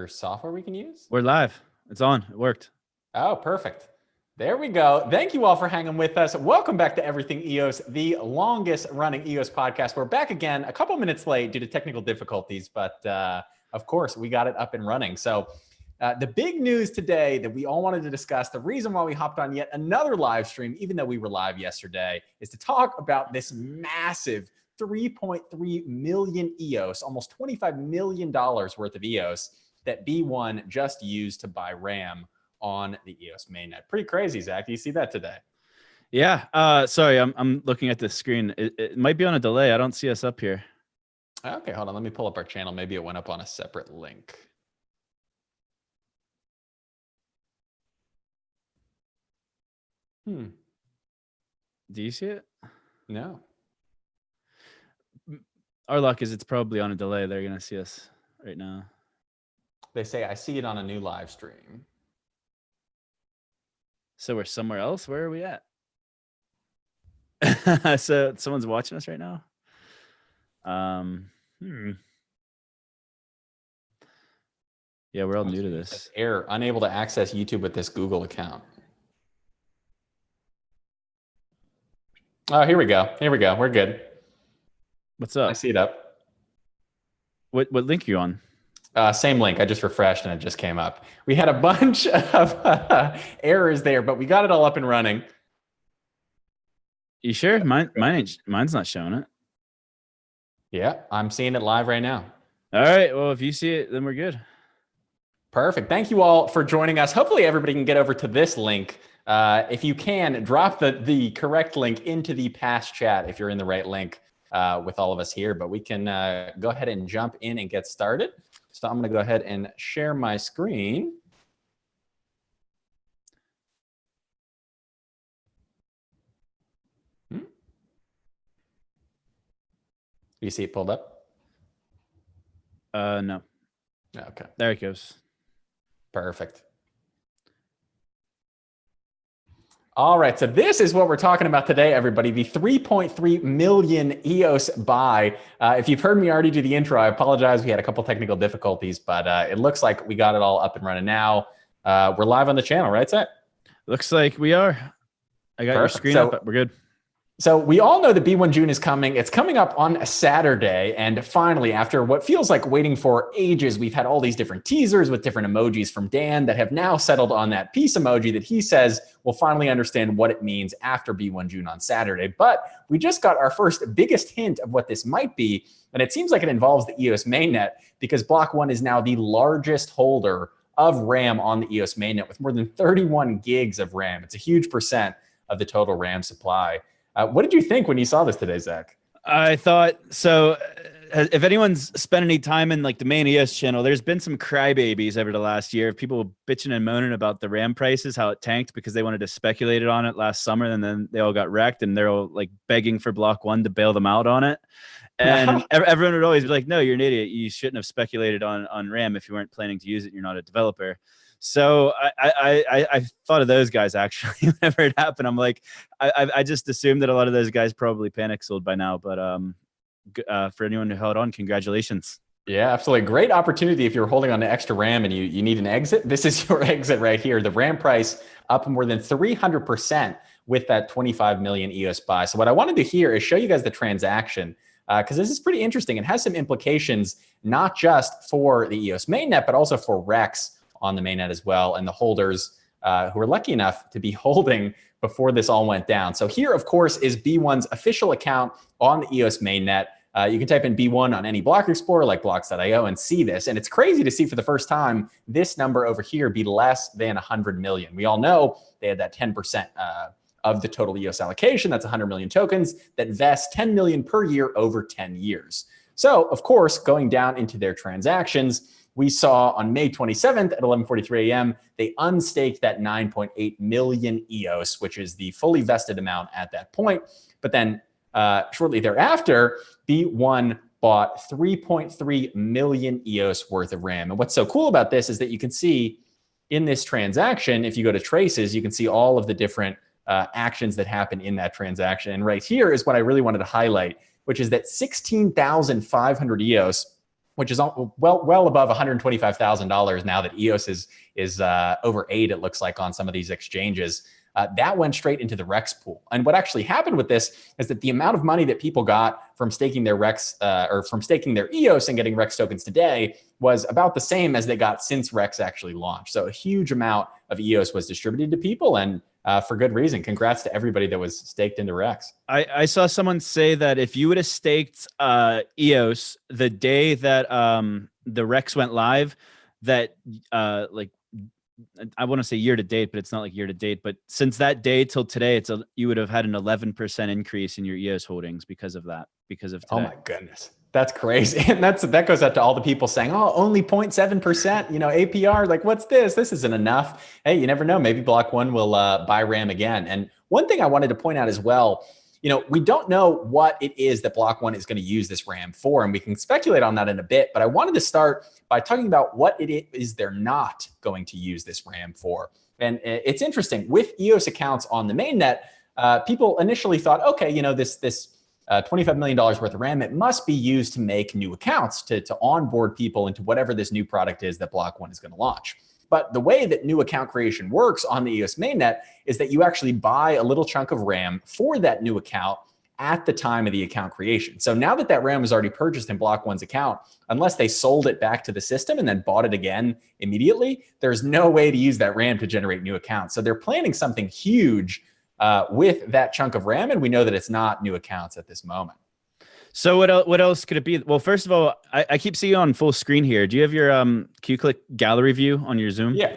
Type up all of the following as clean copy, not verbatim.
software we can use? We're live. It's on. It worked. Oh, perfect. There we go. Thank you all for hanging with us. Welcome back to Everything EOS, the longest running EOS podcast. We're back again a couple minutes late due to technical difficulties, but of course we got it up and running. So the big news today that we all wanted to discuss, the reason why we hopped on yet another live stream, even though we were live yesterday, is to talk about this massive 3.3 million EOS, almost $25 million worth of EOS that B1 just used to buy RAM on the EOS Mainnet. Pretty crazy, Zach. Do you see that today? Yeah. Sorry, I'm looking at the screen. It might be on a delay. I don't see us up here. Okay, hold on. Let me pull up our channel. Maybe it went up on a separate link. Do you see it? No. Our luck is it's probably on a delay. They're going to see us right now. They say, I see it on a new live stream. So we're somewhere else? Where are we at? So someone's watching us right now? Yeah, we're all new to this. Error, unable to access YouTube with this Google account. Oh, here we go. Here we go. We're good. What's up? I see it up. What link are you on? Same link. I just refreshed and it just came up. We had a bunch of errors there, but we got it all up and running. You sure? Mine's not showing it. Yeah, I'm seeing it live right now. All right. Well, if you see it, then we're good. Perfect. Thank you all for joining us. Hopefully everybody can get over to this link. If you can, drop the correct link into the past chat if you're in the right link with all of us here. But we can go ahead and jump in and get started. So I'm going to go ahead and share my screen. Do you see it pulled up? No. Okay. There it goes. Perfect. All right, so this is what we're talking about today, everybody. The 3.3 million EOS buy. If you've heard me already do the intro, I apologize. We had a couple technical difficulties, but it looks like we got it all up and running now. We're live on the channel, right, Zack? Looks like we are. I got your screen up. We're good. So we all know that B1 June is coming. It's coming up on a Saturday. And finally, after what feels like waiting for ages, we've had all these different teasers with different emojis from Dan that have now settled on that peace emoji that he says will finally understand what it means after B1 June on Saturday. But we just got our first biggest hint of what this might be. And it seems like it involves the EOS Mainnet because Block.one is now the largest holder of RAM on the EOS Mainnet with more than 31 gigs of RAM. It's a huge percent of the total RAM supply. What did you think when you saw this today, Zach? I thought, so if anyone's spent any time in like the main EOS channel, there's been some crybabies over the last year. People bitching and moaning about the RAM prices, how it tanked because they wanted to speculate on it last summer. And then they all got wrecked and they're all like begging for Block.one to bail them out on it. And everyone would always be like, no, you're an idiot. You shouldn't have speculated on RAM if you weren't planning to use it. You're not a developer. So I thought of those guys actually whenever it happened. I'm like, I just assumed that a lot of those guys probably panic sold by now. But for anyone who held on, congratulations. Yeah, absolutely. Great opportunity if you're holding on to extra RAM and you need an exit. This is your exit right here. The RAM price up more than 300% with that 25 million EOS buy. So what I wanted to here is show you guys the transaction because this is pretty interesting. It has some implications, not just for the EOS mainnet, but also for Rex on the mainnet as well, and the holders who were lucky enough to be holding before this all went down. So here, of course, is B1's official account on the EOS mainnet. You can type in B1 on any block explorer like blocks.io and see this. And it's crazy to see for the first time this number over here be less than 100 million. We all know they had that 10% of the total EOS allocation. That's 100 million tokens that vest 10 million per year over 10 years. So, of course, going down into their transactions, we saw on May 27th at 11:43 a.m., they unstaked that 9.8 million EOS, which is the fully vested amount at that point. But then shortly thereafter, B1 bought 3.3 million EOS worth of RAM. And what's so cool about this is that you can see in this transaction, if you go to traces, you can see all of the different actions that happen in that transaction. And right here is what I really wanted to highlight, which is that 16,500 EOS which is well above $125,000 now that EOS is over 8, it looks like, on some of these exchanges. That went straight into the Rex pool. And what actually happened with this is that the amount of money that people got from staking their Rex or from staking their EOS and getting Rex tokens today was about the same as they got since Rex actually launched. So a huge amount of EOS was distributed to people, and for good reason. Congrats to everybody that was staked into Rex. I saw someone say that if you would have staked EOS the day that the Rex went live, that like, I want to say year to date, but it's not like year to date. But since that day till today, you would have had an 11% increase in your EOS holdings because of that, because of today. Oh my goodness. That's crazy. And that goes out to all the people saying, oh, only 0.7%, APR. Like, what's this? This isn't enough. Hey, you never know. Maybe Block.one will buy RAM again. And one thing I wanted to point out as well, we don't know what it is that Block.one is going to use this RAM for, and we can speculate on that in a bit. But I wanted to start by talking about what it is they're not going to use this RAM for. And it's interesting. With EOS accounts on the mainnet, people initially thought, okay, this $25 million worth of RAM, it must be used to make new accounts, to onboard people into whatever this new product is that Block.one is going to launch. But the way that new account creation works on the EOS mainnet is that you actually buy a little chunk of RAM for that new account at the time of the account creation. So now that RAM is already purchased in Block.one's account, unless they sold it back to the system and then bought it again immediately, there's no way to use that RAM to generate new accounts. So they're planning something huge with that chunk of RAM, and we know that it's not new accounts at this moment. So what else could it be? Well, first of all, I keep seeing you on full screen here. Do you have your can you click gallery view on your Zoom? Yeah,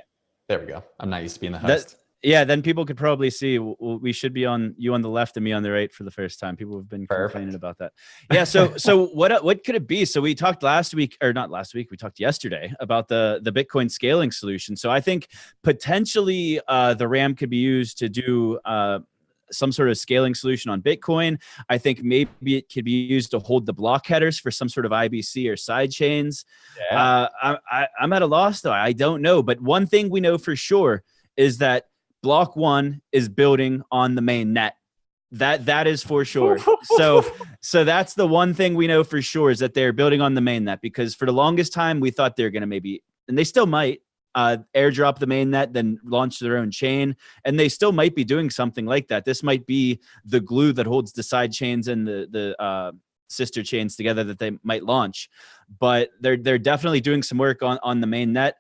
there we go. I'm not used to being the host. Yeah, then people could probably see. We should be on you on the left and me on the right for the first time. People have been complaining about that. Yeah. So what could it be? So we talked last week, or not last week. We talked yesterday about the Bitcoin scaling solution. So I think potentially the RAM could be used to do some sort of scaling solution on Bitcoin. I think maybe it could be used to hold the block headers for some sort of IBC or side chains. Yeah. I'm at a loss though. I don't know. But one thing we know for sure is that Block.one is building on the main net. That is for sure. So that's the one thing we know for sure, is that they're building on the main net, because for the longest time we thought they're going to maybe, and they still might, airdrop the mainnet, then launch their own chain, and they still might be doing something like that. This might be the glue that holds the side chains and the sister chains together that they might launch. But they're definitely doing some work on the mainnet.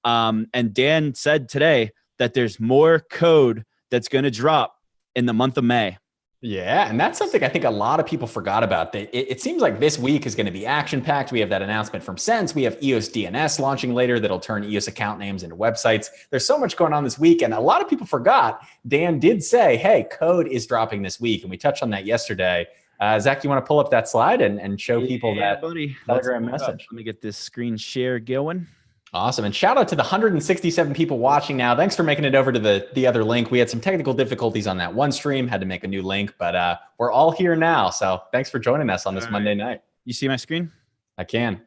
And Dan said today that there's more code that's going to drop in the month of May. Yeah, and that's something I think a lot of people forgot about. It seems like this week is going to be action-packed. We have that announcement from Sense. We have EOS DNS launching later that'll turn EOS account names into websites. There's so much going on this week, and a lot of people forgot. Dan did say, hey, code is dropping this week, and we touched on that yesterday. Zach, you want to pull up that slide and show people that Telegram message? Let me get this screen share going. Awesome. And shout out to the 167 people watching now. Thanks for making it over to the other link. We had some technical difficulties on that one stream, had to make a new link, but we're all here now. So thanks for joining us on this Monday night. You see my screen? I can.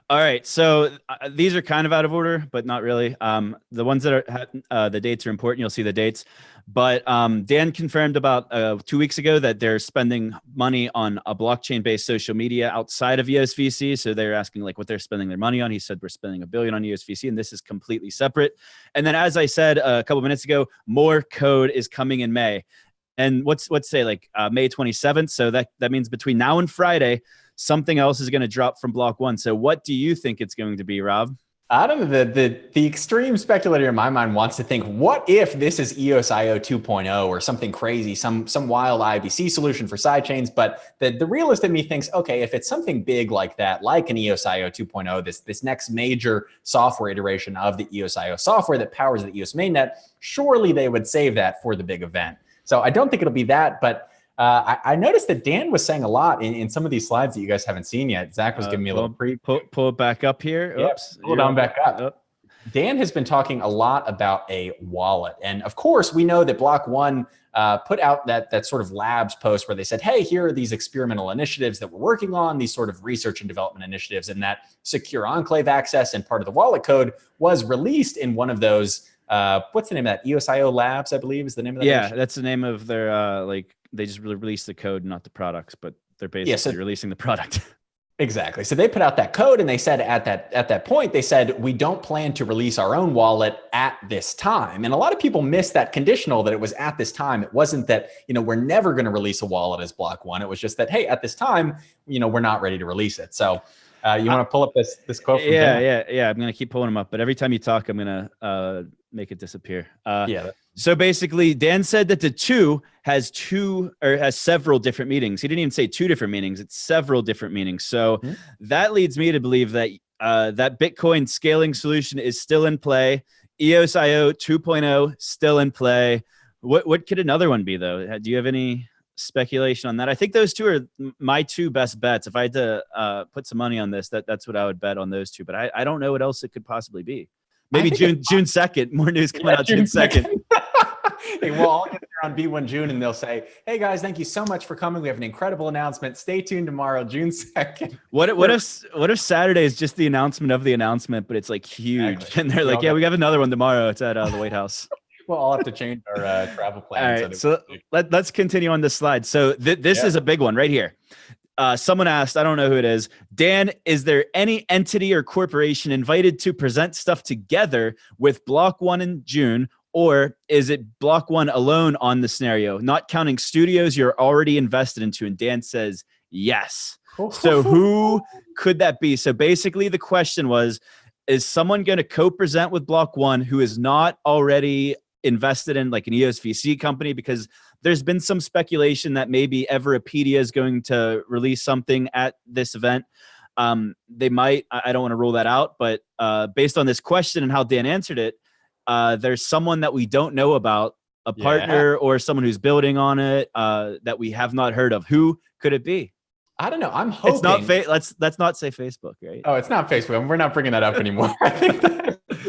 All right. So these are kind of out of order, but not really. The ones that are the dates are important. You'll see the dates. But Dan confirmed about 2 weeks ago that they're spending money on a blockchain-based social media outside of EOS VC. So they're asking like what they're spending their money on. He said we're spending $1 billion on EOS VC, and this is completely separate. And then, as I said a couple minutes ago, more code is coming in May. And let's say like May 27th. So that means between now and Friday, something else is going to drop from Block.one. So what do you think it's going to be, Rob? I don't know. The extreme speculator in my mind wants to think, what if this is EOSIO 2.0 or something crazy, some wild IBC solution for sidechains? But the realist in me thinks, okay, if it's something big like that, like an EOSIO 2.0, this next major software iteration of the EOSIO software that powers the EOS mainnet, surely they would save that for the big event. So I don't think it'll be that, but I noticed that Dan was saying a lot in some of these slides that you guys haven't seen yet. Zach was giving me a little pull it back up here. Oops, pull it on back up. Dan has been talking a lot about a wallet. And of course, we know that Block.one put out that sort of labs post where they said, hey, here are these experimental initiatives that we're working on, these sort of research and development initiatives, and that secure enclave access and part of the wallet code was released in one of those. What's the name of that? EOSIO Labs, I believe, is the name of that. Yeah, that's the name of their they just released the code, not the products, but they're basically releasing the product. Exactly. So they put out that code and they said at that point, they said, we don't plan to release our own wallet at this time. And a lot of people miss that conditional that it was at this time. It wasn't that, we're never going to release a wallet as Block.one. It was just that, hey, at this time, we're not ready to release it. So you want to pull up this quote from Dan? Yeah. I'm going to keep pulling them up, but every time you talk, I'm going to make it disappear. Yeah. So basically, Dan said that the two has several different meanings. He didn't even say two different meanings. It's several different meanings. So that leads me to believe that that Bitcoin scaling solution is still in play. EOSIO 2.0 still in play. What could another one be, though? Do you have any speculation on that? I think those two are my two best bets. If I had to put some money on this, that's what I would bet on those two. But I don't know what else it could possibly be. Maybe June 2nd. More news coming out June 2nd. We'll all get there on B1 June and they'll say, hey guys, thank you so much for coming. We have an incredible announcement. Stay tuned tomorrow, June 2nd. What if Saturday is just the announcement of the announcement, but it's like huge. Exactly. And they're like, we have another one tomorrow. It's at the White House. We'll all have to change our travel plans. All right, so let's continue on this slide. So this is a big one right here. Someone asked, I don't know who it is, Dan, is there any entity or corporation invited to present stuff together with Block.one in June, or is it Block.one alone on the scenario, not counting studios you're already invested into? And Dan says yes. So who could that be? So basically the question was, is someone going to co-present with Block.one who is not already invested in like an EOS VC company? Because there's been some speculation that maybe Everipedia is going to release something at this event. They might, I don't want to rule that out, but based on this question and how Dan answered it, there's someone that we don't know about, a partner or someone who's building on it that we have not heard of. Who could it be? I don't know. I'm hoping it's not let's not say Facebook, right? Oh, it's not Facebook. We're not bringing that up anymore. I think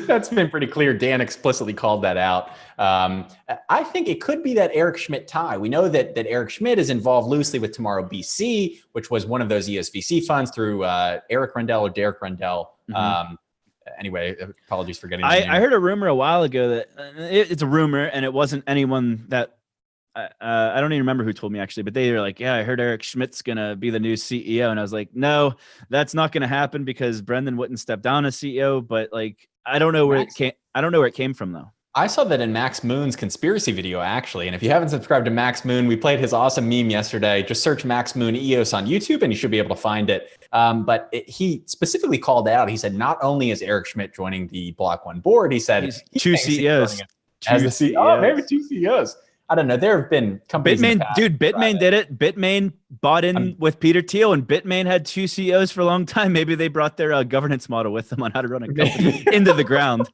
that's been pretty clear. Dan explicitly called that out. I think it could be that Eric Schmidt tie. We know that Eric Schmidt is involved loosely with Tomorrow BC, which was one of those EOS VC funds through Eric Rendell or Derek Rendell. Anyway, apologies for getting. I heard a rumor a while ago that it's a rumor, and it wasn't anyone that. I don't even remember who told me actually, but they were like, yeah, I heard Eric Schmidt's going to be the new CEO. And I was like, no, that's not going to happen because Brendan wouldn't step down as CEO. But like, I don't know where it came from though. I saw that in Max Moon's conspiracy video, actually. And if you haven't subscribed to Max Moon, we played his awesome meme yesterday. Just search Max Moon EOS on YouTube and you should be able to find it. But he specifically called out, he said, not only is Eric Schmidt joining the Block.one board, he said he's two CEOs. As the CEO. Oh, maybe two CEOs. I don't know. There have been companies. Bitmain did it. Bitmain bought in with Peter Thiel, and Bitmain had two CEOs for a long time. Maybe they brought their governance model with them on how to run a company into the ground.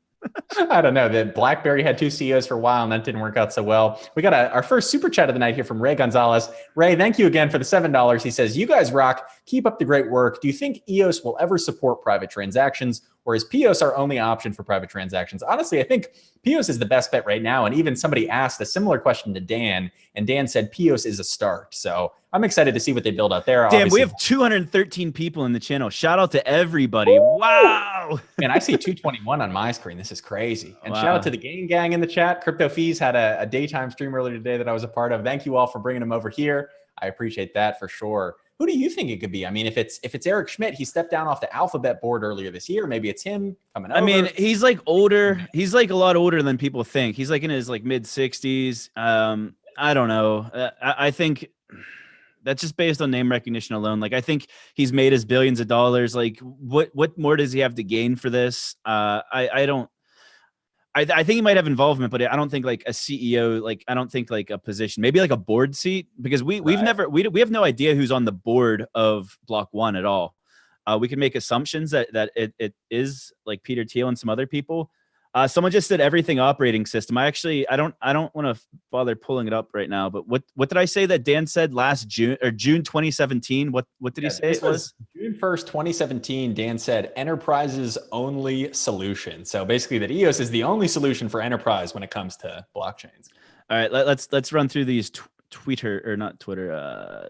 I don't know. That BlackBerry had two CEOs for a while, and that didn't work out so well. We got our first super chat of the night here from Ray Gonzalez. Ray, thank you again for the $7. He says, you guys rock. Keep up the great work. Do you think EOS will ever support private transactions, or is POS our only option for private transactions? Honestly, I think POS is the best bet right now. And even somebody asked a similar question to Dan, and Dan said POS is a start. So I'm excited to see what they build out there. Damn, we have 213 people in the channel. Shout out to everybody. Wow. Man, I see 221 on my screen. This is crazy. And shout out to the Game Gang in the chat. Crypto Fees had a daytime stream earlier today that I was a part of. Thank you all for bringing them over here. I appreciate that for sure. Who do you think it could be? I mean, if it's Eric Schmidt, he stepped down off the Alphabet board earlier this year. Maybe it's him coming over. I mean, he's like older. He's like a lot older than people think. He's like in his like mid 60s. I don't know. I think that's just based on name recognition alone. Like, I think he's made his billions of dollars. Like, what more does he have to gain for this? I think he might have involvement, but I don't think like a CEO, like I don't think like a position, maybe like a board seat, because we have no idea who's on the board of Block.one at all. We can make assumptions that it is like Peter Thiel and some other people. Someone just said everything operating system. I don't want to bother pulling it up right now, but what did I say that Dan said last June 2017? What did he say it was? June 1st, 2017, Dan said enterprises only solution. So basically that EOS is the only solution for enterprise when it comes to blockchains. All right, let's run through these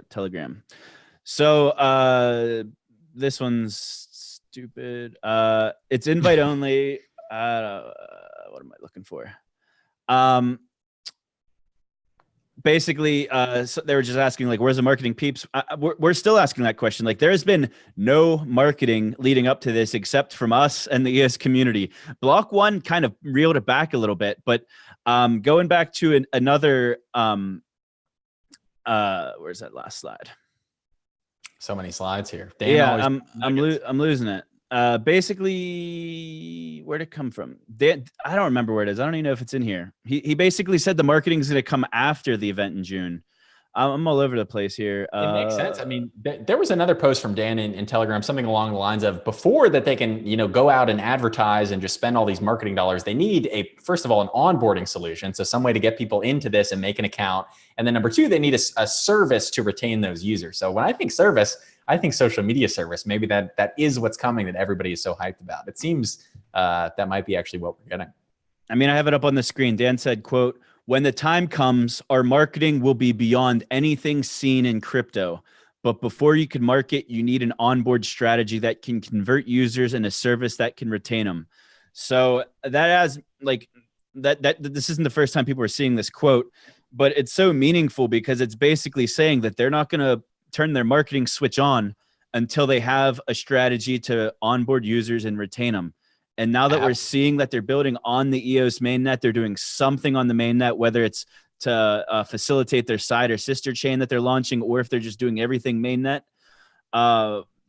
Telegram. So this one's stupid. It's invite only. What am I looking for? basically, so they were just asking, like, where's the marketing peeps? We're still asking that question. Like, there's been no marketing leading up to this except from us and the EOS community. Block.one kind of reeled it back a little bit, but going back to another, where's that last slide? So many slides here. Dan, yeah, I'm losing it. Basically, where'd it come from? I don't remember where it is. I don't even know if it's in here. He basically said the marketing is going to come after the event in June. I'm all over the place here. It makes sense. I mean, there was another post from Dan in Telegram, something along the lines of, before that they can, go out and advertise and just spend all these marketing dollars, they need first of all, an onboarding solution. So some way to get people into this and make an account. And then number two, they need a service to retain those users. So when I think service, I think social media service. Maybe that is what's coming that everybody is so hyped about. It seems that might be actually what we're getting. I mean, I have it up on the screen. Dan said, quote, "When the time comes, our marketing will be beyond anything seen in crypto. But before you can market, you need an onboard strategy that can convert users and a service that can retain them." So that has that this isn't the first time people are seeing this quote, but it's so meaningful because it's basically saying that they're not going to turn their marketing switch on until they have a strategy to onboard users and retain them. And now that we're seeing that they're building on the EOS mainnet, they're doing something on the mainnet, whether it's to facilitate their side or sister chain that they're launching, or if they're just doing everything mainnet,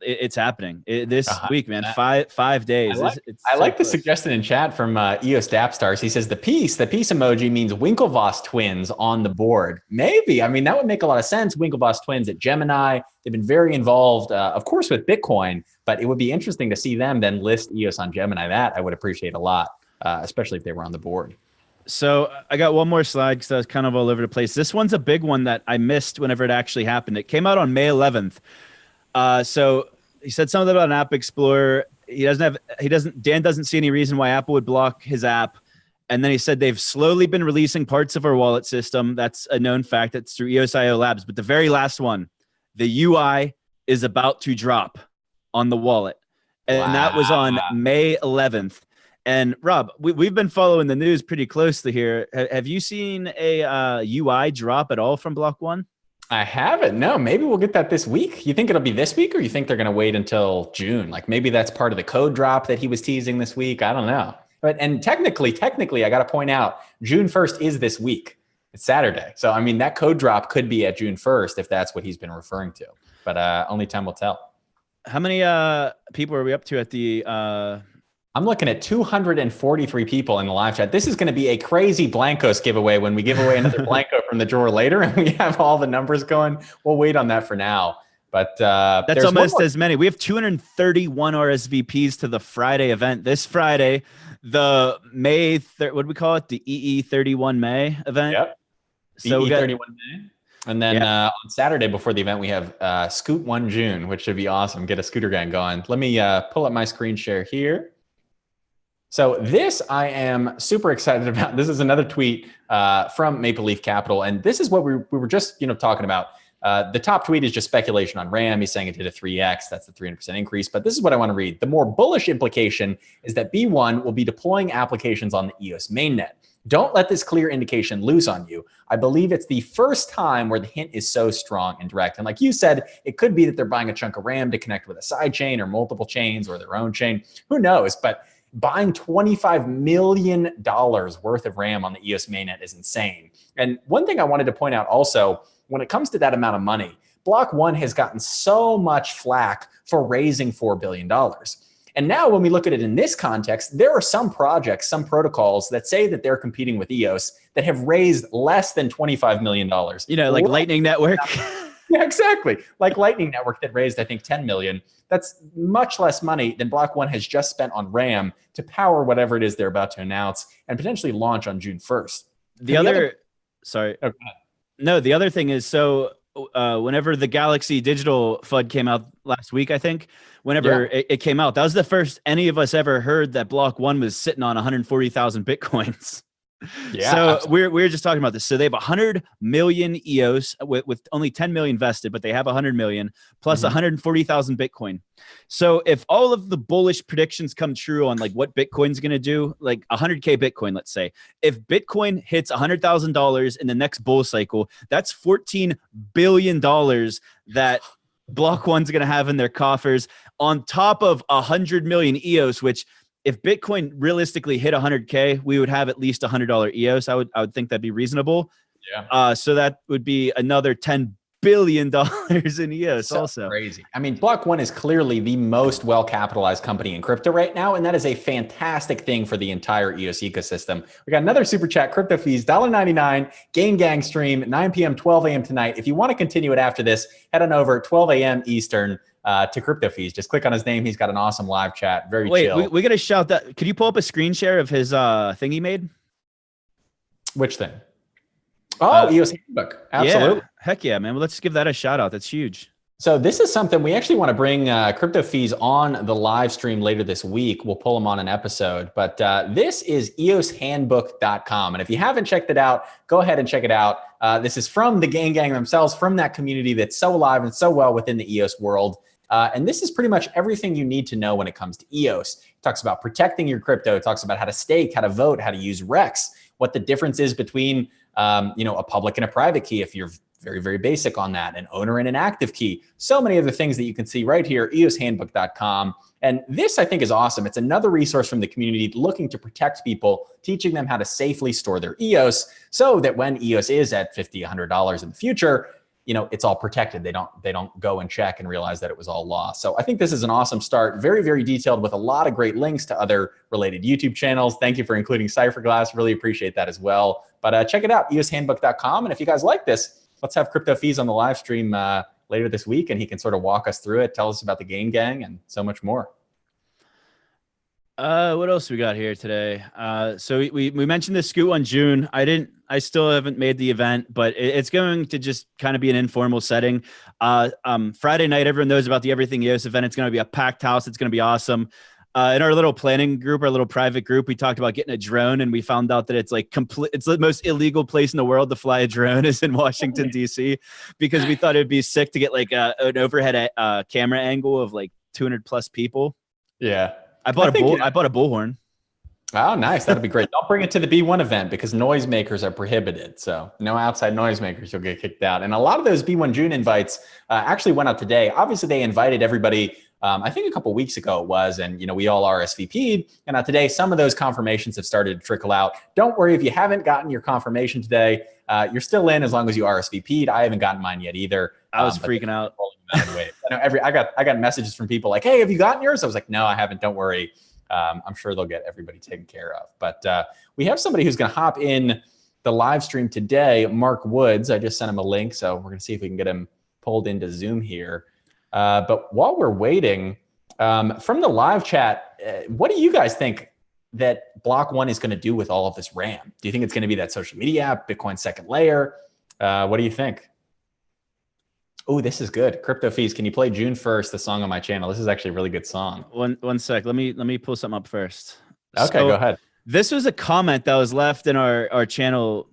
it's happening this week, man. 5 days. I like the suggestion in chat from EOS dapp stars. He says the peace emoji means Winklevoss twins on the board. Maybe. I mean, that would make a lot of sense. Winklevoss twins at Gemini. They've been very involved, of course, with Bitcoin, but it would be interesting to see them then list EOS on Gemini. That I would appreciate a lot, especially if they were on the board. So I got one more slide because I was kind of all over the place. This one's a big one that I missed whenever it actually happened. It came out on May 11th. So he said something about an app explorer. Dan doesn't see any reason why Apple would block his app. And then he said they've slowly been releasing parts of our wallet system. That's a known fact. That's through EOSIO Labs. But the very last one, the UI is about to drop on the wallet. And that was on May 11th. And Rob, we've been following the news pretty closely here. Have you seen a UI drop at all from Block.one? I haven't. No, maybe we'll get that this week. You think it'll be this week, or you think they're going to wait until June? Like maybe that's part of the code drop that he was teasing this week. I don't know. And technically, I got to point out, June 1st is this week. It's Saturday. So, I mean, that code drop could be at June 1st if that's what he's been referring to. But only time will tell. How many people are we up to at the... I'm looking at 243 people in the live chat. This is going to be a crazy Blancos giveaway when we give away another Blanco from the drawer later and we have all the numbers going. We'll wait on that for now. But that's almost as many. We have 231 RSVPs to the Friday event. This Friday, the May, what do we call it? The EE31 May event. Yep. So EE31 May. And then on Saturday before the event, we have Scoot 1 June, which should be awesome. Get a scooter gang going. Let me pull up my screen share here. So this I am super excited about. This is another tweet from Maple Leaf Capital. And this is what we were just talking about. The top tweet is just speculation on RAM. He's saying it did a 3x. That's the 300% increase. But this is what I want to read. The more bullish implication is that B1 will be deploying applications on the EOS mainnet. Don't let this clear indication lose on you. I believe it's the first time where the hint is so strong and direct. And like you said, it could be that they're buying a chunk of RAM to connect with a side chain or multiple chains or their own chain. Who knows? But buying $25 million worth of RAM on the EOS mainnet is insane. And one thing I wanted to point out also, when it comes to that amount of money, Block.one has gotten so much flack for raising $4 billion. And now when we look at it in this context, there are some projects, some protocols that say that they're competing with EOS that have raised less than $25 million. Like Lightning Network. Yeah, exactly. Like Lightning Network that raised, I think, 10 million. That's much less money than Block.one has just spent on RAM to power whatever it is they're about to announce and potentially launch on June 1st. The other thing is, so whenever the Galaxy Digital FUD came out last week, I think, whenever it came out, that was the first any of us ever heard that Block.one was sitting on 140,000 Bitcoins. Yeah, So absolutely. we're just talking about this. So they have 100 million EOS with only 10 million vested, but they have 100 million plus 140,000 Bitcoin. So if all of the bullish predictions come true on like what Bitcoin's going to do, like 100K Bitcoin, let's say, if Bitcoin hits $100,000 in the next bull cycle, that's $14 billion that Block.one's going to have in their coffers on top of 100 million EOS, which if Bitcoin realistically hit 100K, we would have at least $100 EOS. I would think that'd be reasonable. Yeah. So that would be another $10 billion in EOS So also. crazy. I mean, Block.one is clearly the most well-capitalized company in crypto right now, and that is a fantastic thing for the entire EOS ecosystem. We got another super chat, crypto fees, $1.99, Game Gang stream, 9 p.m., 12 a.m. tonight. If you want to continue it after this, head on over 12 a.m. Eastern to crypto fees. Just click on his name. He's got an awesome live chat. Very chill. We got to shout that. Could you pull up a screen share of his thing he made? Which thing? Oh, EOS Handbook. Absolutely. Yeah. Heck yeah, man. Well, let's give that a shout out. That's huge. So this is something we actually want to bring crypto fees on the live stream later this week. We'll pull them on an episode, but this is EOShandbook.com. And if you haven't checked it out, go ahead and check it out. This is from the Gang themselves, from that community that's so alive and so well within the EOS world. And this is pretty much everything you need to know when it comes to EOS. It talks about protecting your crypto. It talks about how to stake, how to vote, how to use Rex, what the difference is between a public and a private key if you're very, very basic on that, an owner and an active key. So many other things that you can see right here, EOShandbook.com. And this, I think, is awesome. It's another resource from the community looking to protect people, teaching them how to safely store their EOS so that when EOS is at $50, $100 in the future, it's all protected. They don't go and check and realize that it was all lost. So I think this is an awesome start. Very, very detailed with a lot of great links to other related YouTube channels. Thank you for including Cypherglass. Really appreciate that as well. But check it out, EOShandbook.com. And if you guys like this, let's have crypto fees on the live stream later this week, and he can sort of walk us through it, tell us about the Game Gang and so much more. What else we got here today? So we mentioned the Scoot on June. I still haven't made the event, but it's going to just kind of be an informal setting. Friday night, everyone knows about the Everything EOS event. It's going to be a packed house. It's going to be awesome. In our little planning group, our little private group, we talked about getting a drone, and we found out that it's like it's the most illegal place in the world to fly a drone is in Washington, D.C., because we thought it'd be sick to get like an overhead camera angle of like 200 plus people. Yeah. I bought a bullhorn. Oh, nice. That'd be great. Don't bring it to the B1 event because noisemakers are prohibited. So no outside noisemakers, you'll get kicked out. And a lot of those B1 June invites actually went out today. Obviously, they invited everybody, I think a couple weeks ago it was, and we all RSVP'd. And today, some of those confirmations have started to trickle out. Don't worry if you haven't gotten your confirmation today. You're still in as long as you RSVP'd. I haven't gotten mine yet either. I was freaking out. Anyway, I got messages from people like, "Hey, have you gotten yours?" I was like, "No, I haven't. Don't worry. I'm sure they'll get everybody taken care of." But we have somebody who's going to hop in the live stream today, Mark Woods. I just sent him a link, so we're going to see if we can get him pulled into Zoom here. But while we're waiting, from the live chat, what do you guys think that Block.one is going to do with all of this RAM? Do you think it's going to be that social media app, Bitcoin second layer? What do you think? Oh, this is good. Crypto fees. Can you play June 1st, the song on my channel? This is actually a really good song. One sec. Let me pull something up first. Okay, go ahead. This was a comment that was left in our channel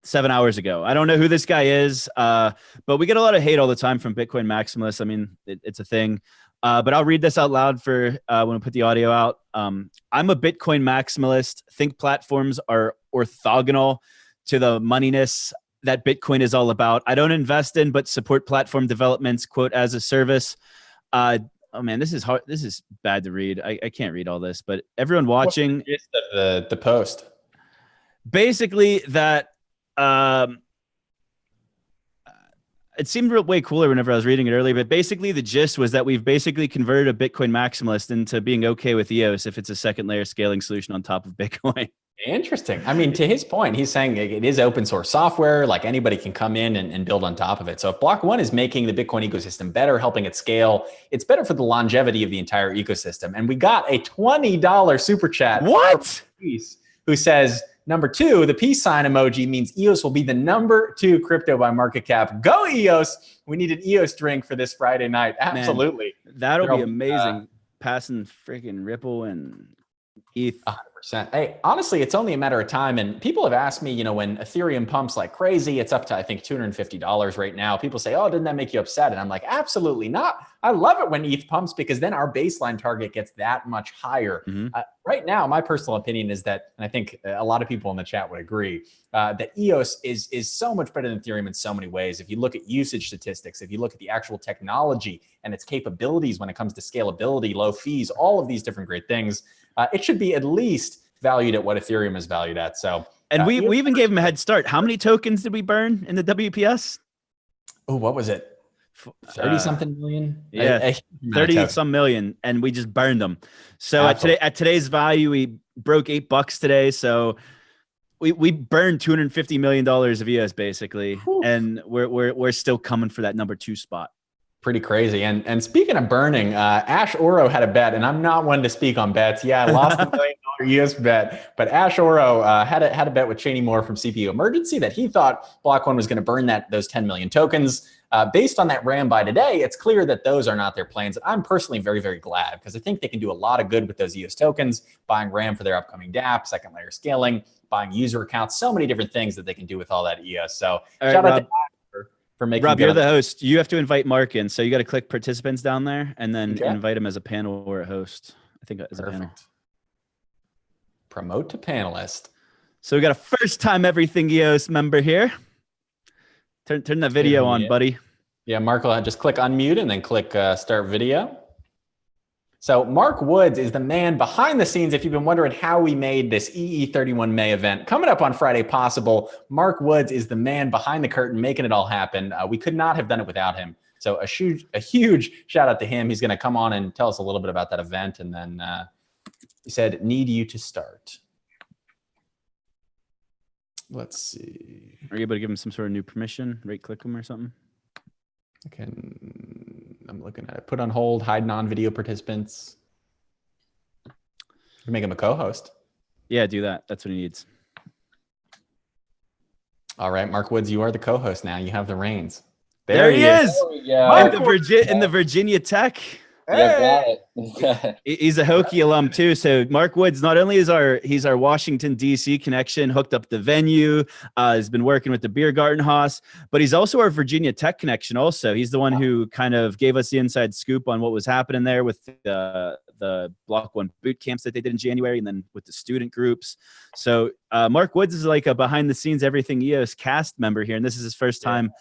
7 hours ago. I don't know who this guy is, but we get a lot of hate all the time from Bitcoin maximalists. I mean, it's a thing. But I'll read this out loud for when we put the audio out. I'm a Bitcoin maximalist. Think platforms are orthogonal to the moneyness that Bitcoin is all about. I don't invest in, but support platform developments, quote, as a service. Oh man, this is hard. This is bad to read. I can't read all this, but everyone watching. What's the gist of the post? Basically that, it seemed way cooler whenever I was reading it earlier, but basically the gist was that we've basically converted a Bitcoin maximalist into being okay with EOS if it's a second layer scaling solution on top of Bitcoin. Interesting. I mean, to his point, he's saying it is open source software, like anybody can come in and build on top of it. So if Block.one is making the Bitcoin ecosystem better, helping it scale, it's better for the longevity of the entire ecosystem. And we got a $20 super chat. What? Who says, number 2, the peace sign emoji means EOS will be the number 2 crypto by market cap. Go EOS. We need an EOS drink for this Friday night. Absolutely. Man, that'll be amazing. Passing freaking Ripple and ETH. 100%. Hey, honestly, it's only a matter of time. And people have asked me, when Ethereum pumps like crazy, it's up to, I think, $250 right now. People say, oh, didn't that make you upset? And I'm like, absolutely not. I love it when ETH pumps because then our baseline target gets that much higher. Right now, my personal opinion is that, and I think a lot of people in the chat would agree, that EOS is so much better than Ethereum in so many ways. If you look at usage statistics, if you look at the actual technology and its capabilities when it comes to scalability, low fees, all of these different great things, it should be at least valued at what Ethereum is valued at. So, and we even gave him a head start. How many tokens did we burn in the WPS? Oh, what was it? 30 something million? Yeah, 30 some million, and we just burned them. So at today's value, we broke $8 today. So we burned $250 million of EOS basically. Whew. And we're still coming for that number 2 spot. Pretty crazy. And speaking of burning, Ash Oro had a bet, and I'm not one to speak on bets. Yeah, I lost $1 million EOS bet, but Ash Oro had a bet with Cheney Moore from CPU Emergency that he thought Block.one was going to burn those 10 million tokens. Based on that RAM by today, it's clear that those are not their plans. And I'm personally very, very glad because I think they can do a lot of good with those EOS tokens, buying RAM for their upcoming dapp, second layer scaling, buying user accounts, so many different things that they can do with all that EOS. So shout out to for making Rob, you're the host. You have to invite Mark in. So you got to click participants down there and then invite him as a panel or a host. I think as a panel. Promote to panelist. So we got a first time everything EOS member here. Turn that video on, buddy. Yeah, Mark will just click unmute and then click start video. So Mark Woods is the man behind the scenes. If you've been wondering how we made this EE31 May event coming up on Friday possible, Mark Woods is the man behind the curtain making it all happen. We could not have done it without him. So a huge shout out to him. He's going to come on and tell us a little bit about that event. And then he said, need you to start. Let's see. Are you able to give him some sort of new permission? Right click him or something? I'm looking at it. Put on hold, hide non-video participants. Make him a co-host. Yeah, do that. That's what he needs. All right, Mark Woods, you are the co-host now. You have the reins. There he is. In the Virginia Tech. Hey. He's a Hokie alum too. So Mark Woods, not only is he's our Washington DC connection, hooked up the venue, has been working with the Beer Garden Haas, but he's also our Virginia Tech connection. Also, he's the one who kind of gave us the inside scoop on what was happening there with the Block.one boot camps that they did in January, and then with the student groups. So Mark Woods is like a behind the scenes everything EOS cast member here, and this is his first time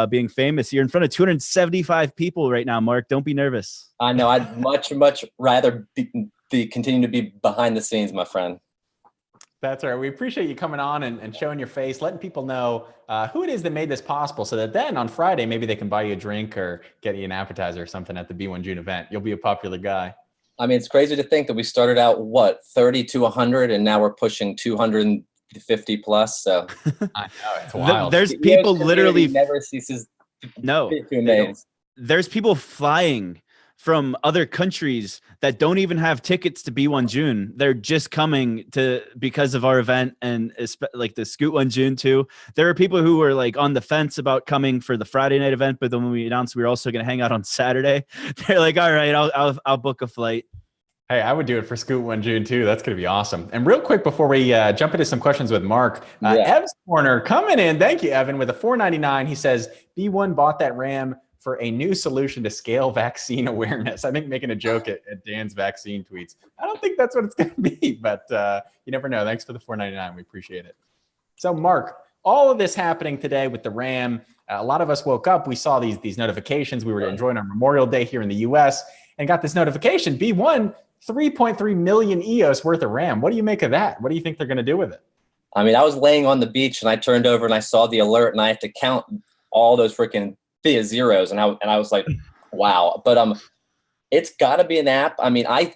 being famous. You're in front of 275 people right now, Mark. Don't be nervous. I know. I'd much rather continue to be behind the scenes, my friend. That's all right. We appreciate you coming on and showing your face, letting people know who it is that made this possible, so that then on Friday, maybe they can buy you a drink or get you an appetizer or something at the B1 June event. You'll be a popular guy. I mean, it's crazy to think that we started out, 30 to 100, and now we're pushing 250 plus. So I know, it's wild. There's people literally never ceases. There's people flying from other countries that don't even have tickets to B1 June. They're just coming because of our event, and like the Scoot 1 June too. There are people who were like on the fence about coming for the Friday night event, but then when we announced we were also going to hang out on Saturday, they're like, all right, I'll book a flight. Hey, I would do it for Scoot 1 June too. That's going to be awesome. And real quick before we jump into some questions with Mark, Ev's Corner coming in. Thank you, Evan, with a $4.99. He says, B1 bought that RAM for a new solution to scale vaccine awareness. I think making a joke at Dan's vaccine tweets. I don't think that's what it's going to be, but you never know. Thanks for the $4.99. We appreciate it. So Mark, all of this happening today with the RAM, a lot of us woke up. We saw these notifications. We were enjoying our Memorial Day here in the US and got this notification. B1, 3.3 million EOS worth of RAM. What do you make of that? What do you think they're going to do with it? I mean, I was laying on the beach and I turned over and I saw the alert and I had to count all those freaking zeros, and I was like, wow. But it's got to be an app. I mean, I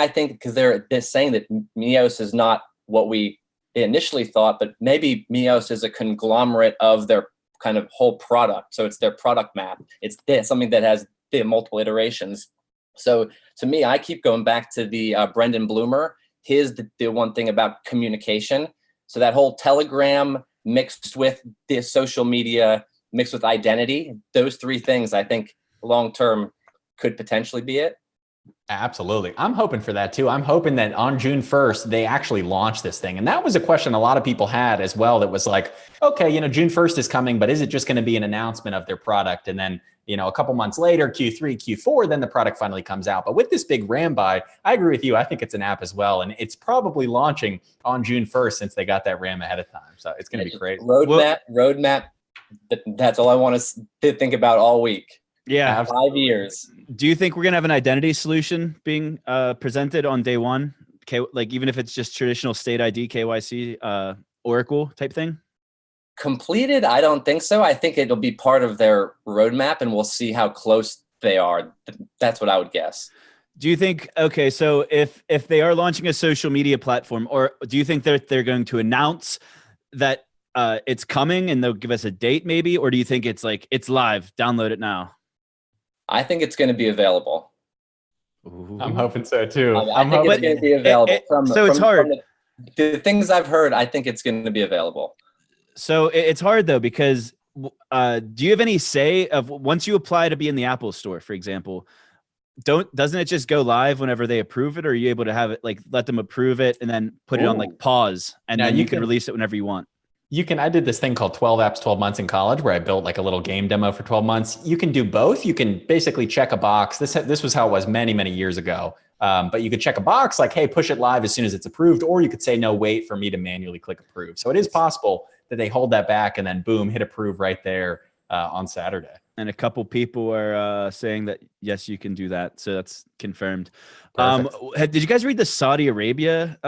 think because they're saying that EOS is not what we initially thought, but maybe EOS is a conglomerate of their kind of whole product. So it's their product map. It's something that has multiple iterations. So to me, I keep going back to the Brendan Bloomer. The one thing about communication. So that whole Telegram mixed with the social media, mixed with identity, those three things, I think long-term could potentially be it. Absolutely. I'm hoping for that too. I'm hoping that on June 1st, they actually launch this thing. And that was a question a lot of people had as well. That was like, okay, June 1st is coming, but is it just going to be an announcement of their product? And then, a couple months later, Q3, Q4, then the product finally comes out. But with this big RAM buy, I agree with you. I think it's an app as well. And it's probably launching on June 1st since they got that RAM ahead of time. So it's going to be crazy. Roadmap. That's all I want to think about all week. Yeah. 5 years. Do you think we're going to have an identity solution being presented on day one? Like even if it's just traditional state ID, KYC, Oracle type thing? Completed? I don't think so. I think it'll be part of their roadmap and we'll see how close they are. That's what I would guess. Do you think, okay, so if they are launching a social media platform, or do you think they're going to announce that it's coming and they'll give us a date maybe? Or do you think it's like, it's live, download it now? I think it's going to be available. Ooh. I'm hoping so too. I think it's going to be available. It's hard. The things I've heard, I think it's going to be available. So it's hard though, because do you have any say of once you apply to be in the Apple store, for example, doesn't it just go live whenever they approve it? Or are you able to have it like, let them approve it and then put it on like pause and then you can release it whenever you want? I did this thing called 12 apps, 12 months in college where I built like a little game demo for 12 months. You can do both. You can basically check a box. This was how it was many, many years ago. But you could check a box like, hey, push it live as soon as it's approved, or you could say, no, wait for me to manually click approve. So it is possible that they hold that back and then boom, hit approve right there on Saturday. And a couple people are saying that, yes, you can do that. So that's confirmed. Did you guys read the Saudi Arabia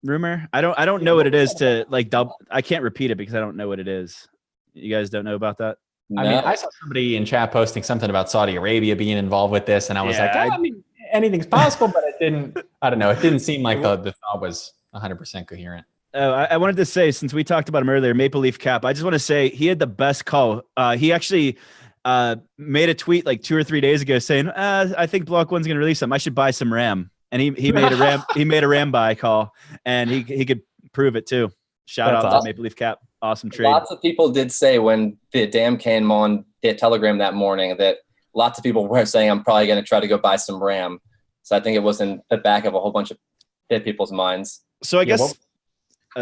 rumor? I don't know what it is to like I can't repeat it because I don't know what it is. You guys don't know about that? No. I mean, I saw somebody in chat posting something about Saudi Arabia being involved with this. And I was I mean, anything's possible, but I don't know. It didn't seem like the thought was 100% coherent. I wanted to say, since we talked about him earlier, Maple Leaf Cap, I just want to say he had the best call. He actually made a tweet like 2 or 3 days ago saying, I think Block.one's going to release something. I should buy some RAM. And he made a RAM, buy call, and he could prove it too. Shout out to Maple Leaf Cap. Awesome trade. Lots of people did say when the dam came on the Telegram that morning that lots of people were saying, I'm probably going to try to go buy some RAM. So I think it was in the back of a whole bunch of people's minds. So I guess,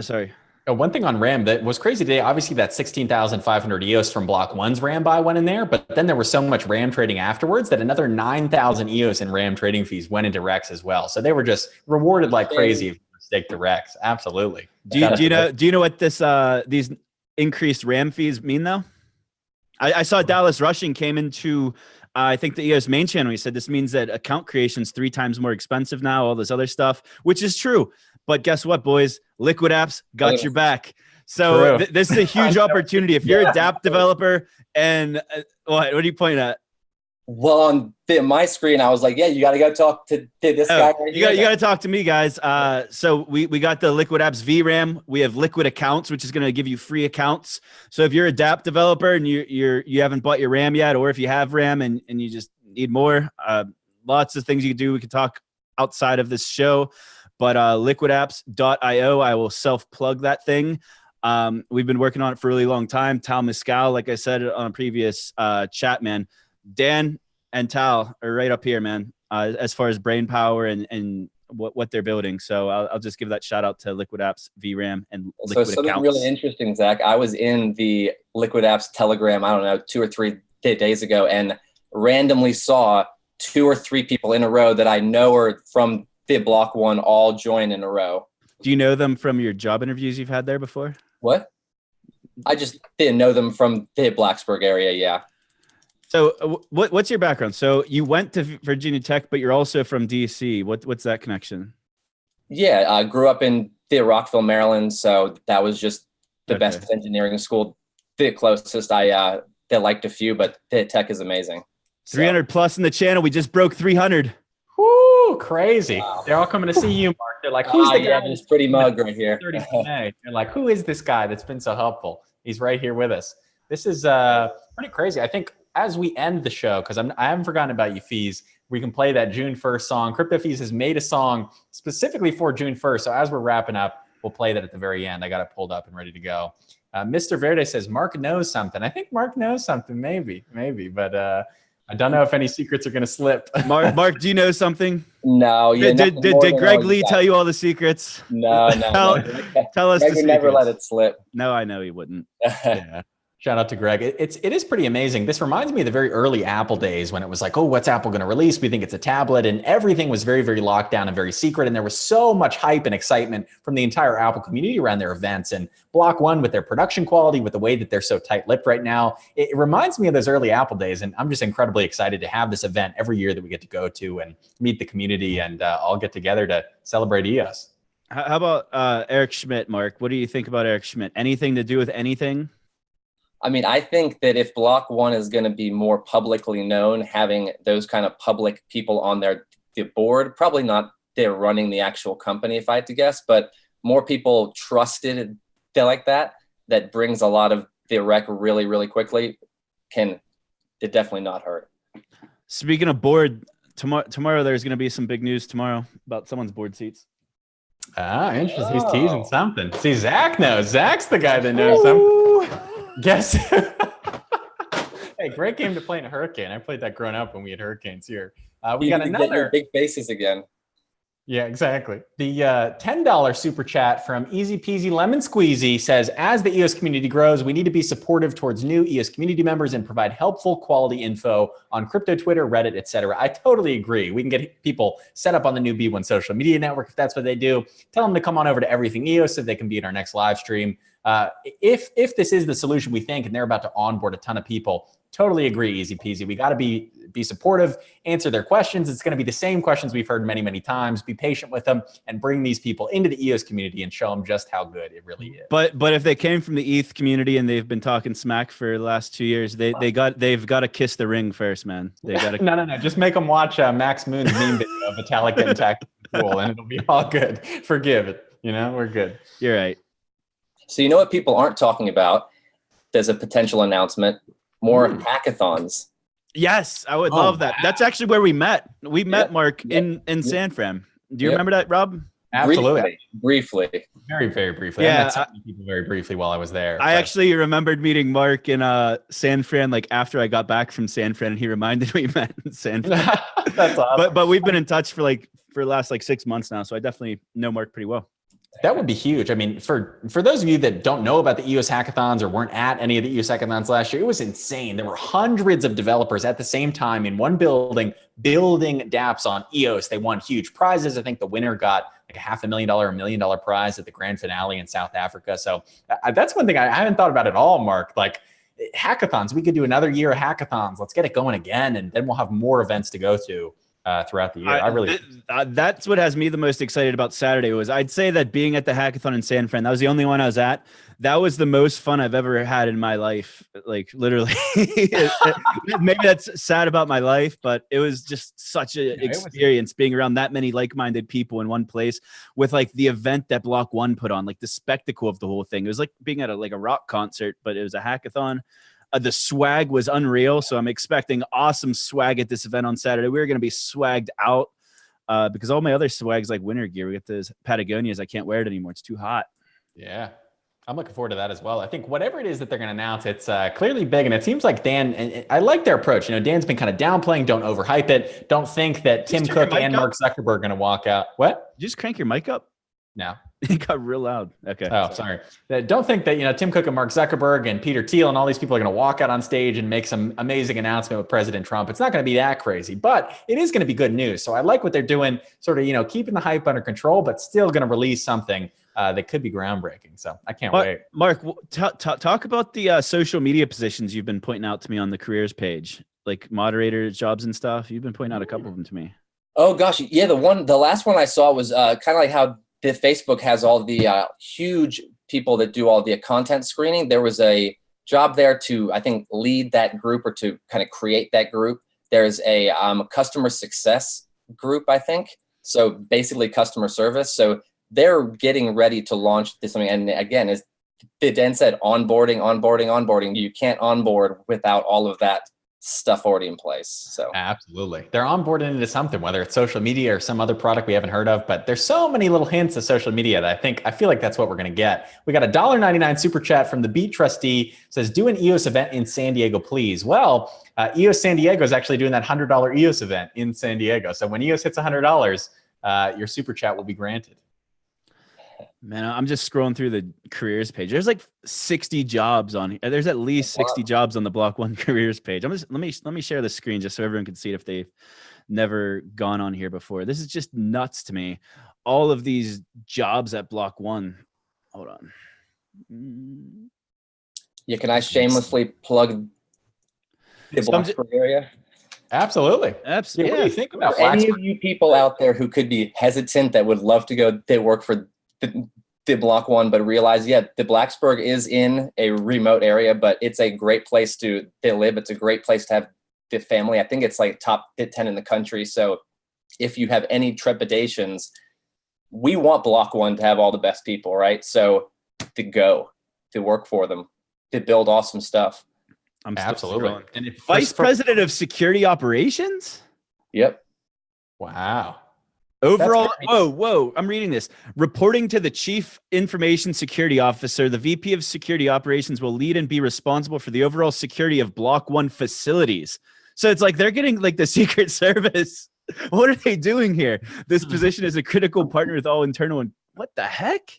sorry. One thing on RAM that was crazy today, obviously that 16,500 EOS from Block.one's RAM buy went in there, but then there was so much RAM trading afterwards that another 9,000 EOS in RAM trading fees went into Rex as well. So they were just rewarded like crazy if you stake to Rex. Absolutely. Do you know what this these increased RAM fees mean though? I saw Dallas Rushing came into I think the EOS main channel. He said this means that account creation is 3 times more expensive now, all this other stuff, which is true. But guess what, boys? Liquid Apps got your back. So this is a huge opportunity. If you're a dapp developer and what are you pointing at? Well, on my screen, I was like, yeah, you got to go talk to this guy. Right you got to talk to me, guys. So we got the Liquid Apps VRAM. We have Liquid Accounts, which is going to give you free accounts. So if you're a dapp developer and you haven't bought your RAM yet, or if you have RAM and you just need more, lots of things you can do. We can talk outside of this show. But liquidapps.io, I will self-plug that thing. We've been working on it for a really long time. Tal Mescal, like I said on a previous chat, man. Dan and Tal are right up here, man, as far as brain power and what they're building. So I'll just give that shout out to Liquid Apps, VRAM, and Liquid So something Accounts. really interesting, Zach. I was in the Liquid Apps Telegram, I don't know, 2 or 3 days ago, and randomly saw 2 or 3 people in a row that I know are from the Block.one all join in a row. Do you know them from your job interviews you've had there before? What? I just didn't know them from the Blacksburg area, yeah. So what's your background? So you went to Virginia Tech, but you're also from DC. What's that connection? Yeah, I grew up in Rockville, Maryland, so that was just the best engineering school. The closest I liked a few, but the Tech is amazing. 300 plus in the channel. We just broke 300. Woo, crazy. Wow. They're all coming to see you, Mark. They're like, who's the guy? Yeah, this pretty mug right here. They're like, who is this guy that's been so helpful? He's right here with us. This is pretty crazy. I think as we end the show, because I haven't forgotten about you, Fees, we can play that June 1st song. Crypto Fees has made a song specifically for June 1st. So as we're wrapping up, we'll play that at the very end. I got it pulled up and ready to go. Mr. Verde says, Mark knows something. I think Mark knows something, maybe. But I don't know if any secrets are going to slip. Mark, do you know something? No. Did Greg Lee tell you all the secrets? No. Tell us Greg the would never let it slip. No, I know he wouldn't. Yeah. Shout out to Greg. It is pretty amazing. This reminds me of the very early Apple days when it was like, oh, what's Apple going to release? We think it's a tablet, and everything was very, very locked down and very secret. And there was so much hype and excitement from the entire Apple community around their events. And Block.one, with their production quality, with the way that they're so tight-lipped right now, it reminds me of those early Apple days. And I'm just incredibly excited to have this event every year that we get to go to and meet the community and all get together to celebrate EOS. How about Eric Schmidt, Mark? What do you think about Eric Schmidt? Anything to do with anything? I mean, I think that if Block.one is going to be more publicly known, having those kind of public people on the board, probably not they're running the actual company, if I had to guess, but more people trusted like that brings a lot of the rec really, really quickly, it definitely not hurt. Speaking of board, tomorrow there's going to be some big news tomorrow about someone's board seats. Ah, interesting. He's teasing something. See, Zack knows. Zack's the guy that knows something. Guess. Hey, great game to play in a hurricane. I played that growing up when we had hurricanes here. We got another big faces again. Yeah, exactly. The $10 super chat from Easy Peasy Lemon Squeezy says, as the EOS community grows, we need to be supportive towards new EOS community members and provide helpful quality info on crypto, Twitter, Reddit, etc. I totally agree. We can get people set up on the new B1 social media network if that's what they do. Tell them to come on over to Everything EOS so they can be in our next live stream. If this is the solution we think and they're about to onboard a ton of people, totally agree, Easy Peasy. We got to be supportive, answer their questions. It's going to be the same questions we've heard many, many times. Be patient with them and bring these people into the EOS community and show them just how good it really is. But if they came from the ETH community and they've been talking smack for the last 2 years, they've got to kiss the ring first, man. They got to. No. Just make them watch Max Moon's meme video of Vitalik getting tacked cool, and it'll be all good. Forgive it. We're good. You're right. So you know what people aren't talking about? There's a potential announcement. More hackathons. Yes, I would love that. That's actually where we met. We met Mark in San Fran. Do you remember that, Rob? Absolutely. Briefly. Very, very briefly. Yeah, I met so many people very briefly while I was there. I actually remembered meeting Mark in San Fran, like after I got back from San Fran, and he reminded me we met in San Fran. That's awesome. But we've been in touch for the last 6 months now, so I definitely know Mark pretty well. That would be huge. I mean, for those of you that don't know about the EOS hackathons or weren't at any of the EOS hackathons last year, it was insane. There were hundreds of developers at the same time in one building building dApps on EOS. They won huge prizes. I think the winner got like a $500,000 or $1 million prize at the grand finale in South Africa. So that's one thing I haven't thought about at all, Mark. Like hackathons, we could do another year of hackathons. Let's get it going again, and then we'll have more events to go to throughout the year. That's what has me the most excited about Saturday. Was I'd say that being at the hackathon in San Fran, that was the only one I was at. That was the most fun I've ever had in my life. Like literally, maybe that's sad about my life, but it was just such an experience being around that many like-minded people in one place with like the event that Block.one put on, like the spectacle of the whole thing. It was like being at a rock concert, but it was a hackathon. The swag was unreal, so I'm expecting awesome swag at this event on Saturday. We're going to be swagged out because all my other swag's like winter gear. We got those Patagonias. I can't wear it anymore. It's too hot. Yeah, I'm looking forward to that as well. I think whatever it is that they're going to announce, it's clearly big, and it seems like Dan, and I like their approach. Dan's been kind of downplaying, don't overhype it. Don't think that Tim Cook and Mark Zuckerberg are going to walk out. What? Did you just crank your mic up? No. It got real loud. Okay. Oh, sorry. Don't think that, Tim Cook and Mark Zuckerberg and Peter Thiel and all these people are going to walk out on stage and make some amazing announcement with President Trump. It's not going to be that crazy, but it is going to be good news. So I like what they're doing, sort of, keeping the hype under control, but still going to release something that could be groundbreaking. So I can't wait. Mark, talk about the social media positions you've been pointing out to me on the careers page, like moderator jobs and stuff. You've been pointing out a couple of them to me. Oh gosh. Yeah. The last one I saw was kind of like how Facebook has all the huge people that do all the content screening. There was a job there to, I think, lead that group or to kind of create that group. There's a customer success group, I think. So basically customer service. So they're getting ready to launch this. And again, as Dan said, onboarding. You can't onboard without all of that stuff already in place. So absolutely, they're onboarding into something, whether it's social media or some other product we haven't heard of. But there's so many little hints of social media that I feel like that's what we're going to get. We got a $1.99 super chat from the Beat Trustee, says, "Do an EOS event in San Diego, please." Well, EOS San Diego is actually doing that $100 EOS event in San Diego. So when EOS hits $100, your super chat will be granted. Man, I'm just scrolling through the careers page. There's like 60 jobs on. There's at least 60 jobs on the Block.one careers page. Let me share the screen just so everyone can see it if they've never gone on here before. This is just nuts to me. All of these jobs at Block.one. Hold on. Yeah, can I shamelessly plug the Blacksburg area? Absolutely. Absolutely. What do you think about any of you people out there who could be hesitant that would love to go, they work for the Block.one, but realize, the Blacksburg is in a remote area, but it's a great place to live. It's a great place to have the family. I think it's like top 10 in the country. So if you have any trepidations, we want Block.one to have all the best people, right? So to work for them, to build awesome stuff. I'm absolutely. And Vice President of Security Operations? Yep. Wow. Overall, whoa, I'm reading this. Reporting to the Chief Information Security Officer, the VP of Security Operations will lead and be responsible for the overall security of Block.one facilities. So it's like they're getting like the Secret Service. What are they doing here? This position is a critical partner with all internal and what the heck?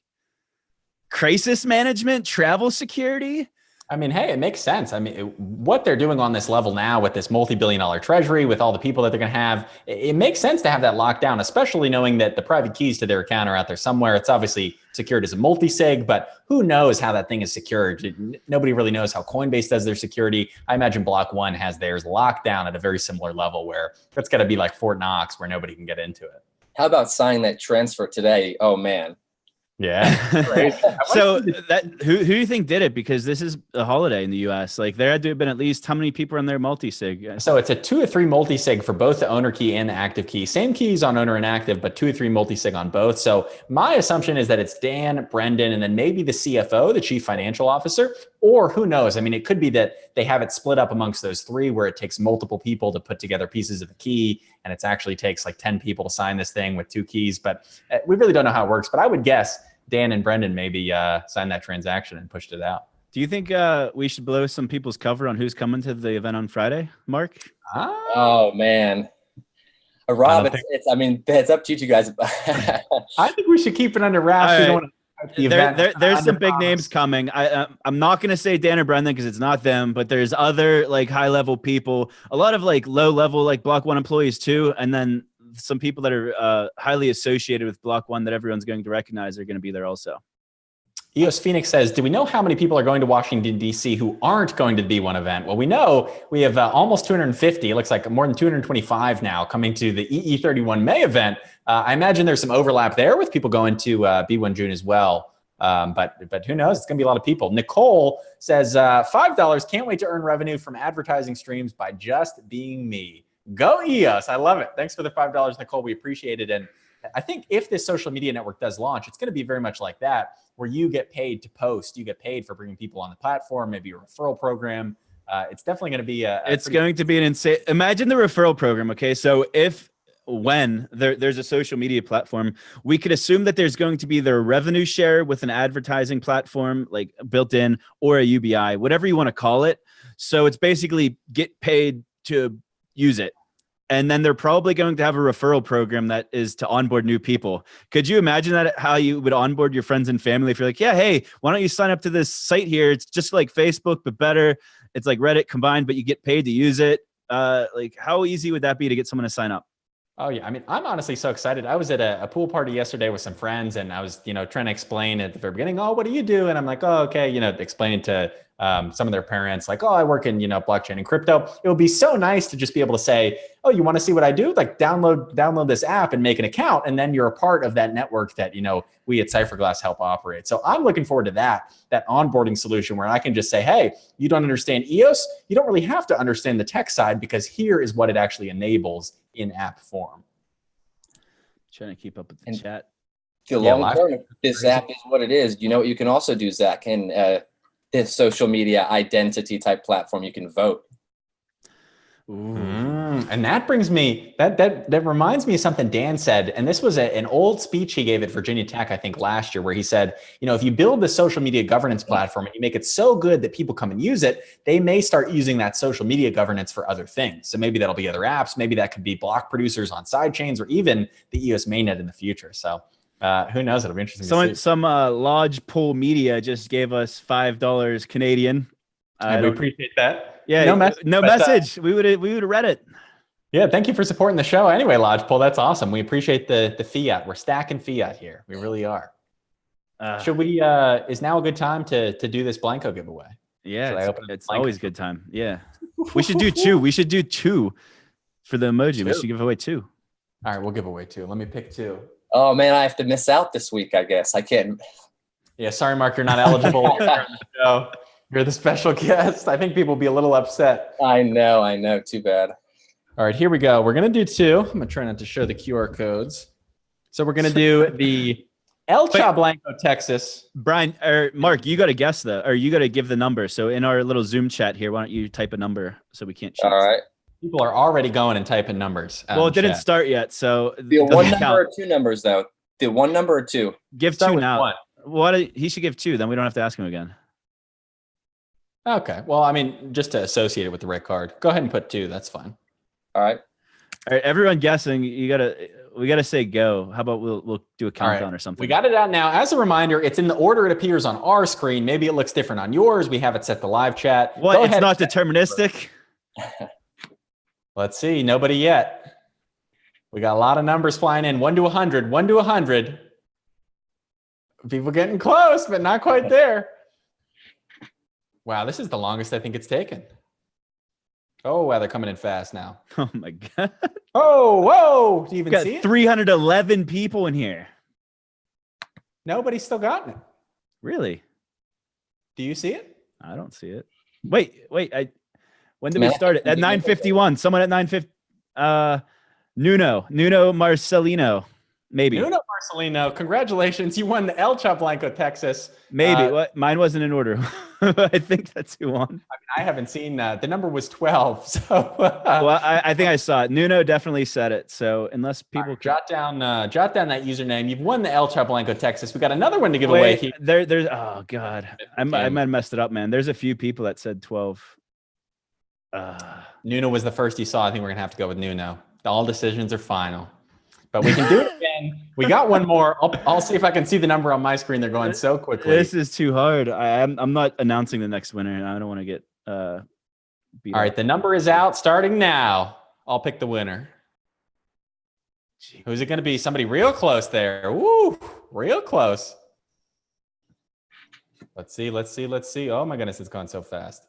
Crisis management, travel security? I mean, hey, it makes sense. I mean, what they're doing on this level now with this multi-billion-dollar treasury, with all the people that they're going to have, it makes sense to have that locked down, especially knowing that the private keys to their account are out there somewhere. It's obviously secured as a multi-sig, but who knows how that thing is secured? Nobody really knows how Coinbase does their security. I imagine Block.one has theirs locked down at a very similar level where it's got to be like Fort Knox where nobody can get into it. How about signing that transfer today? Oh, man. Yeah. So who do you think did it? Because this is a holiday in the US. Like there had to have been at least how many people on their multi-sig? So it's a 2 or 3 multi-sig for both the owner key and the active key. Same keys on owner and active, but 2 or 3 multi-sig on both. So my assumption is that it's Dan, Brendan, and then maybe the CFO, the chief financial officer, or who knows? I mean, it could be that they have it split up amongst those 3 where it takes multiple people to put together pieces of the key. And it actually takes like 10 people to sign this thing with 2 keys, but we really don't know how it works. But I would guess Dan and Brendan maybe signed that transaction and pushed it out. Do you think we should blow some people's cover on who's coming to the event on Friday, Mark? Oh, man. Rob, it's up to you two guys. I think we should keep it under wraps. Right. There's some big names coming. I'm not going to say Dan or Brendan because it's not them, but there's other like high level people, a lot of like low level like Block.one employees too, and then some people that are highly associated with Block.one that everyone's going to recognize are going to be there also. EOS Phoenix says, do we know how many people are going to Washington, D.C. who aren't going to the B1 event? Well, we know we have almost 250. It looks like more than 225 now coming to the EE31 May event. I imagine there's some overlap there with people going to B1 June as well. But who knows? It's going to be a lot of people. Nicole says, $5. Can't wait to earn revenue from advertising streams by just being me. Go EOS. I love it. Thanks for the $5, Nicole. We appreciate it. And I think if this social media network does launch, it's going to be very much like that, where you get paid to post. You get paid for bringing people on the platform, maybe a referral program. It's definitely going to be it's going to be an insane. Imagine the referral program. Okay. So when there's a social media platform, we could assume that there's going to be either a revenue share with an advertising platform like built in or a UBI, whatever you want to call it. So it's basically get paid to use it. And then they're probably going to have a referral program that is to onboard new people. Could you imagine that, how you would onboard your friends and family if you're like, yeah, hey, why don't you sign up to this site here? It's just like Facebook, but better. It's like Reddit combined, but you get paid to use it. Like how easy would that be to get someone to sign up? Oh yeah. I mean, I'm honestly so excited. I was at a pool party yesterday with some friends and I was, trying to explain at the very beginning, oh, what do you do? And I'm like, oh, okay. Explaining to some of their parents, like, oh, I work in, blockchain and crypto. It would be so nice to just be able to say, oh, you want to see what I do? Like download this app and make an account. And then you're a part of that network that, we at Cypherglass help operate. So I'm looking forward to that onboarding solution where I can just say, hey, you don't understand EOS. You don't really have to understand the tech side because here is what it actually enables in app form. Trying to keep up with the chat. The long term, this app is what it is. You know what you can also do, Zach, in this social media identity type platform, you can vote. And that brings me, that reminds me of something Dan said, and this was an old speech he gave at Virginia Tech, I think last year, where he said, if you build the social media governance platform and you make it so good that people come and use it, they may start using that social media governance for other things. So maybe that'll be other apps, maybe that could be block producers on side chains, or even the EOS mainnet in the future. So who knows? It'll be interesting to see. Some Lodge Pool Media just gave us $5 Canadian. We appreciate that. Yeah, no message. We would have read it. Yeah, thank you for supporting the show. Anyway, Lodgepole, that's awesome. We appreciate the fiat. We're stacking fiat here. We really are. Should we? Is now a good time to do this Blanco giveaway? Yeah, it's always a good time. Yeah, we should do two. We should do two for the emoji. We should give away two. All right, we'll give away two. Let me pick two. Oh man, I have to miss out this week. I guess I can't. Yeah, sorry, Mark, you're not eligible. You're on the show. You're the special guest. I think people will be a little upset. I know. Too bad. All right, here we go. We're going to do two. I'm going to try not to show the QR codes. So we're going to do the El Blanco, Texas. Brian, or Mark, you got to guess or you got to give the number. So in our little Zoom chat here, why don't you type a number so we can't cheat? All right. People are already going and typing numbers. Well, it didn't start yet. So the one number or two numbers, though. The one number or two? Give two now. He should give two. Then we don't have to ask him again. Okay. Well, I mean, just to associate it with the red card. Go ahead and put two. That's fine. All right. Everyone guessing. We gotta say go. How about we'll do a countdown or something? We got it out now. As a reminder, it's in the order it appears on our screen. Maybe it looks different on yours. We have it set to live chat. What? It's not deterministic. Let's see. Nobody yet. We got a lot of numbers flying in. 1 to 100. 1 to 100. People getting close, but not quite there. Wow, this is the longest I think it's taken. Oh, wow, they're coming in fast now. Oh, my God. Oh, whoa. Do you even see it? 311 people in here. Nobody's still gotten it. Really? Do you see it? I don't see it. Wait. When did we start it? At 9:51. Someone at 9:50. Nuno Marcelino. Maybe. Nuno Marcelino, congratulations. You won the El Blanco, Texas. Maybe. What? Mine wasn't in order. I think that's who won. I haven't seen that. The number was 12. So well, I think I saw it. Nuno definitely said it. So unless people jot down that username, you've won the El Blanco, Texas. We got another one to give away here. There's oh God. I might have messed it up, man. There's a few people that said 12. Nuno was the first you saw. I think we're gonna have to go with Nuno. All decisions are final. But we can do it again. We got one more. I'll see if I can see the number on my screen. They're going so quickly. This is too hard. I'm not announcing the next winner. I don't want to get beat All right, up. the number is out starting now. I'll pick the winner. Who's it going to be? Somebody real close there. Woo, real close. Let's see. Oh my goodness, it's gone so fast.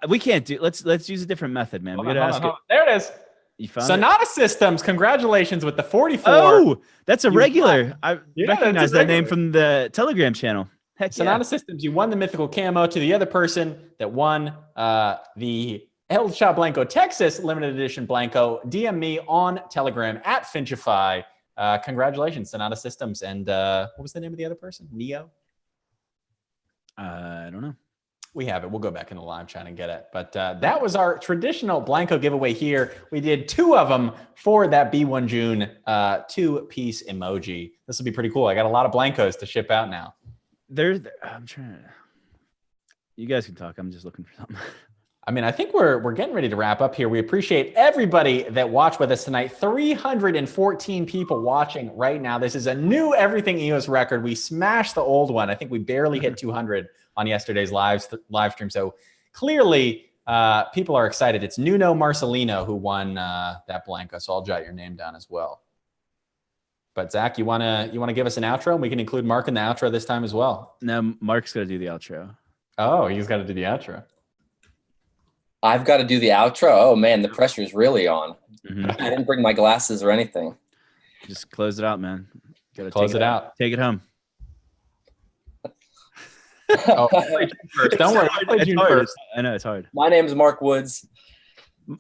We can't do. Let's use a different method, man. We got to ask it. There it is. You found Sonata Systems, congratulations with the 44. Oh, that's a regular. I recognize that name from the Telegram channel. Heck Sonata Systems, you won the mythical camo. To the other person that won the El Blanco, Texas limited edition Blanco, DM me on Telegram at Finchify. Congratulations, Sonata Systems. And what was the name of the other person? Neo? I don't know. We have it. We'll go back in the live chat and get it. But that was our traditional Blanco giveaway here. We did two of them for that B1 June two-piece emoji. This will be pretty cool. I got a lot of Blancos to ship out now. I'm trying to. You guys can talk. I'm just looking for something. I mean, I think we're getting ready to wrap up here. We appreciate everybody that watched with us tonight. 314 people watching right now. This is a new Everything EOS record. We smashed the old one. I think we barely hit 200 on yesterday's live stream. So clearly people are excited. It's Nuno Marcelino who won that Blanco. So I'll jot your name down as well. But Zach, you wanna give us an outro? And we can include Mark in the outro this time as well. No, Mark's got to do the outro. Oh, he's got to do the outro. I've got to do the outro. Oh man, the pressure is really on. Mm-hmm. I didn't bring my glasses or anything. Just close it out, man. Gotta close it out. Take it home. Oh, first. Don't worry. It's hard. I know it's hard. My name is Mark Woods.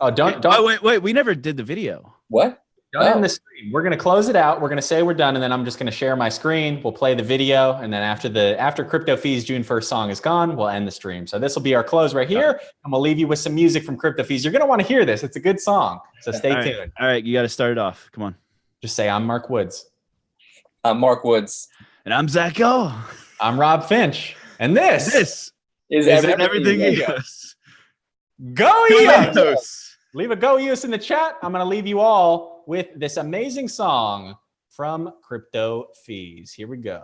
Oh, don't. Oh, wait. We never did the video. What? Don't end the stream. We're going to close it out. We're going to say we're done, and then I'm just going to share my screen. We'll play the video, and then after Crypto Fees June 1st song is gone, we'll end the stream. So this will be our close right here, and we'll leave you with some music from Crypto Fees. You're going to want to hear this. It's a good song, so stay tuned. All right, you got to start it off. Come on. Just say, I'm Mark Woods. I'm Mark Woods. And I'm Zack Gall. I'm Rob Finch. And this is everything EOS. Go EOS! Leave a Go EOS in the chat. I'm going to leave you all with this amazing song from Crypto Fees. Here we go.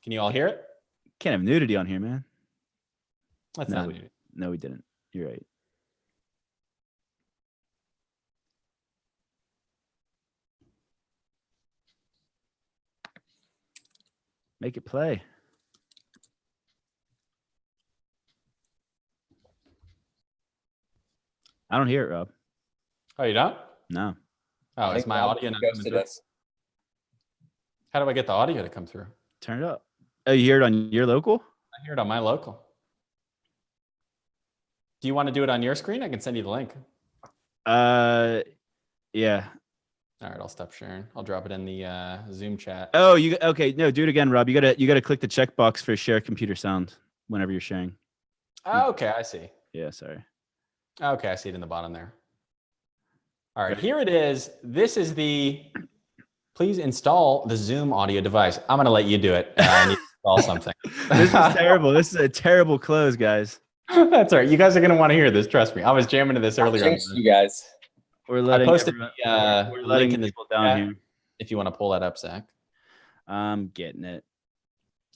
Can you all hear it? Can't have nudity on here, man. That's not nudity. No, we didn't. You're right. Make it play. I don't hear it, Rob. Oh, you don't? No. Oh, is my audio not coming through? How do I get the audio to come through? Turn it up. Oh, you hear it on your local? I hear it on my local. Do you want to do it on your screen? I can send you the link. Yeah. All right, I'll stop sharing. I'll drop it in the Zoom chat. Oh, okay? No, do it again, Rob. You gotta click the checkbox for share computer sound whenever you're sharing. Oh, okay, I see. Yeah, sorry. Okay, I see it in the bottom there. All right, here it is. This is the, please install the Zoom audio device. I'm going to let you do it. I need to install something. This is terrible. This is a terrible close, guys. That's all right. You guys are going to want to hear this. Trust me. I was jamming to this earlier. Thanks you guys. We're letting I posted we're letting people down here. If you want to pull that up, Zach. I'm getting it.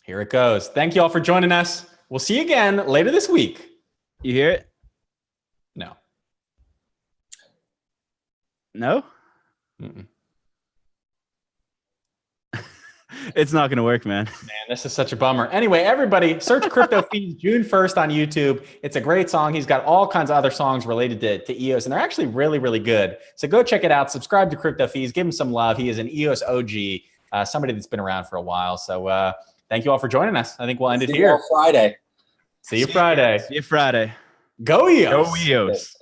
Here it goes. Thank you all for joining us. We'll see you again later this week. You hear it? No. No? Mm-mm. It's not going to work, man. Man, this is such a bummer. Anyway, everybody, search Crypto Fees June 1st on YouTube. It's a great song. He's got all kinds of other songs related to EOS, and they're actually really, really good. So go check it out. Subscribe to Crypto Fees. Give him some love. He is an EOS OG, somebody that's been around for a while. So thank you all for joining us. I think we'll end it here. See you Friday. See you Friday. See you Friday. Go EOS. Go EOS.